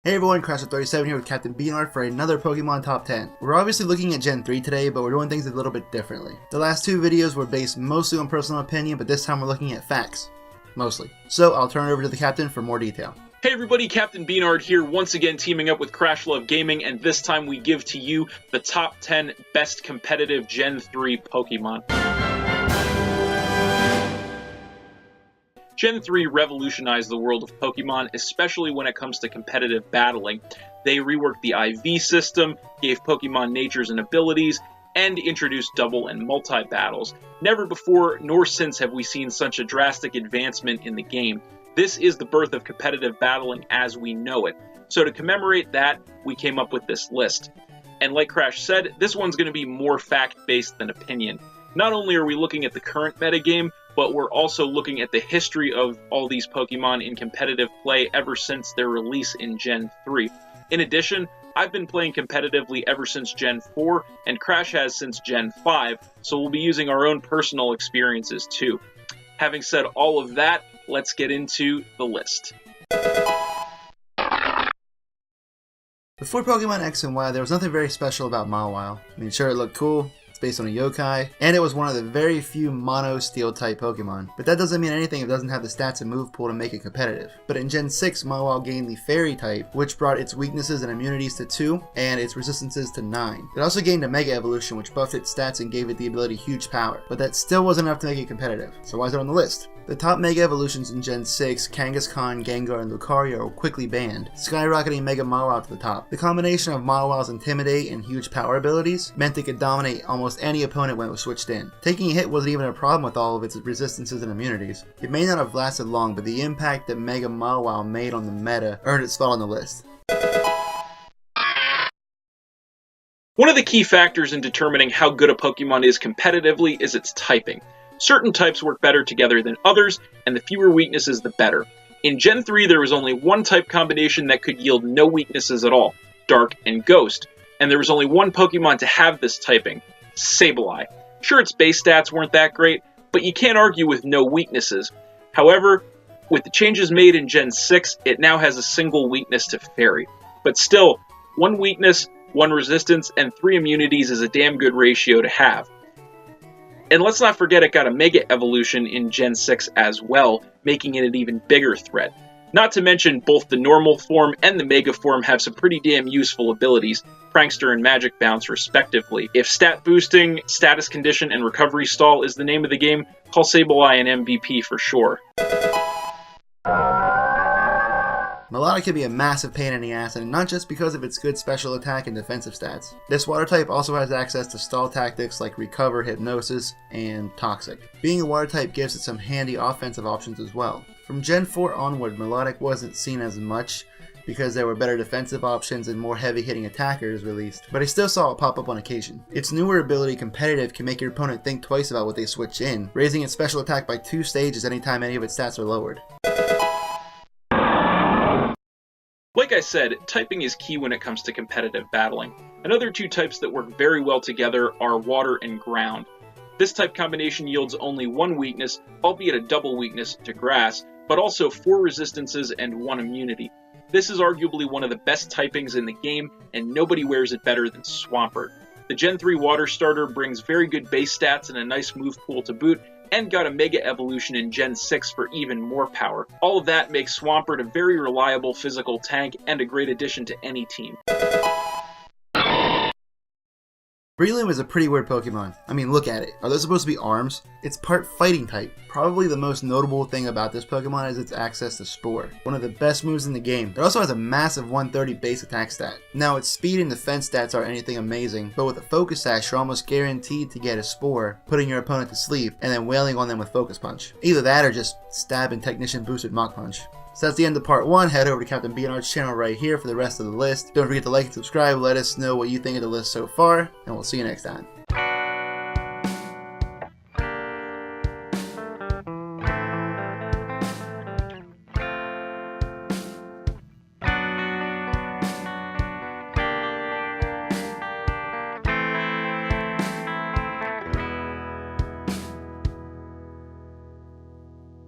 Hey everyone, CrashLove37 here with Captain B-Nard for another Pokemon Top 10. We're obviously looking at Gen 3 today, but we're doing things a little bit differently. The last two videos were based mostly on personal opinion, but this time we're looking at facts. Mostly. So I'll turn it over to the Captain for more detail. Hey everybody, Captain B-Nard here, once again teaming up with CrashLove Gaming, and this time we give to you the top 10 best competitive Gen 3 Pokemon. Gen 3 revolutionized the world of Pokemon, especially when it comes to competitive battling. They reworked the IV system, gave Pokemon natures and abilities, and introduced double and multi-battles. Never before nor since have we seen such a drastic advancement in the game. This is the birth of competitive battling as we know it. So to commemorate that, we came up with this list. And like Crash said, this one's going to be more fact-based than opinion. Not only are we looking at the current metagame, but we're also looking at the history of all these Pokemon in competitive play ever since their release in Gen 3. In addition, I've been playing competitively ever since Gen 4, and Crash has since Gen 5, so we'll be using our own personal experiences too. Having said all of that, let's get into the list. Before Pokemon X and Y, there was nothing very special about Mawile. I mean, sure, it looked cool. Based on a yokai, and it was one of the very few mono steel type Pokemon. But that doesn't mean anything if it doesn't have the stats and move pool to make it competitive. But in Gen 6, Mawile gained the fairy type, which brought its weaknesses and immunities to 2, and its resistances to 9. It also gained a Mega Evolution, which buffed its stats and gave it the ability Huge Power. But that still wasn't enough to make it competitive. So why is it on the list? The top Mega Evolutions in Gen 6, Kangaskhan, Gengar, and Lucario were quickly banned, skyrocketing Mega Mawile to the top. The combination of Mawile's Intimidate and Huge Power abilities meant it could dominate almost any opponent when it was switched in. Taking a hit wasn't even a problem with all of its resistances and immunities. It may not have lasted long, but the impact that Mega Mawile made on the meta earned its spot on the list. One of the key factors in determining how good a Pokemon is competitively is its typing. Certain types work better together than others, and the fewer weaknesses the better. In Gen 3 there was only one type combination that could yield no weaknesses at all, Dark and Ghost, and there was only one Pokemon to have this typing, Sableye. Sure, its base stats weren't that great, but you can't argue with no weaknesses. However, with the changes made in Gen 6, it now has a single weakness to Fairy. But still, one weakness, one resistance, and 3 immunities is a damn good ratio to have. And let's not forget it got a Mega Evolution in Gen 6 as well, making it an even bigger threat. Not to mention, both the normal form and the Mega form have some pretty damn useful abilities, Prankster and Magic Bounce respectively. If stat boosting, status condition, and recovery stall is the name of the game, call Sableye an MVP for sure. Melodic can be a massive pain in the ass, and not just because of its good special attack and defensive stats. This water type also has access to stall tactics like Recover, Hypnosis, and Toxic. Being a water type gives it some handy offensive options as well. From Gen 4 onward, Melodic wasn't seen as much because there were better defensive options and more heavy-hitting attackers released, but I still saw it pop up on occasion. Its newer ability, Competitive, can make your opponent think twice about what they switch in, raising its special attack by 2 stages anytime any of its stats are lowered. Like I said, typing is key when it comes to competitive battling. Another 2 types that work very well together are Water and Ground. This type combination yields only 1 weakness, albeit a double weakness, to Grass, but also 4 resistances and 1 immunity. This is arguably one of the best typings in the game, and nobody wears it better than Swampert. The Gen 3 Water starter brings very good base stats and a nice move pool to boot, and got a Mega Evolution in Gen 6 for even more power. All of that makes Swampert a very reliable physical tank and a great addition to any team. Breloom is a pretty weird Pokemon. I mean, look at it. Are those supposed to be arms? It's part fighting type. Probably the most notable thing about this Pokemon is its access to Spore, one of the best moves in the game. It also has a massive 130 base attack stat. Now, its speed and defense stats aren't anything amazing, but with a Focus Sash, you're almost guaranteed to get a Spore, putting your opponent to sleep, and then wailing on them with Focus Punch. Either that or just stab and Technician boosted Mach Punch. So that's the end of part 1. Head over to Captain B-Nard's channel right here for the rest of the list. Don't forget to like and subscribe. Let us know what you think of the list so far, and we'll see you next time.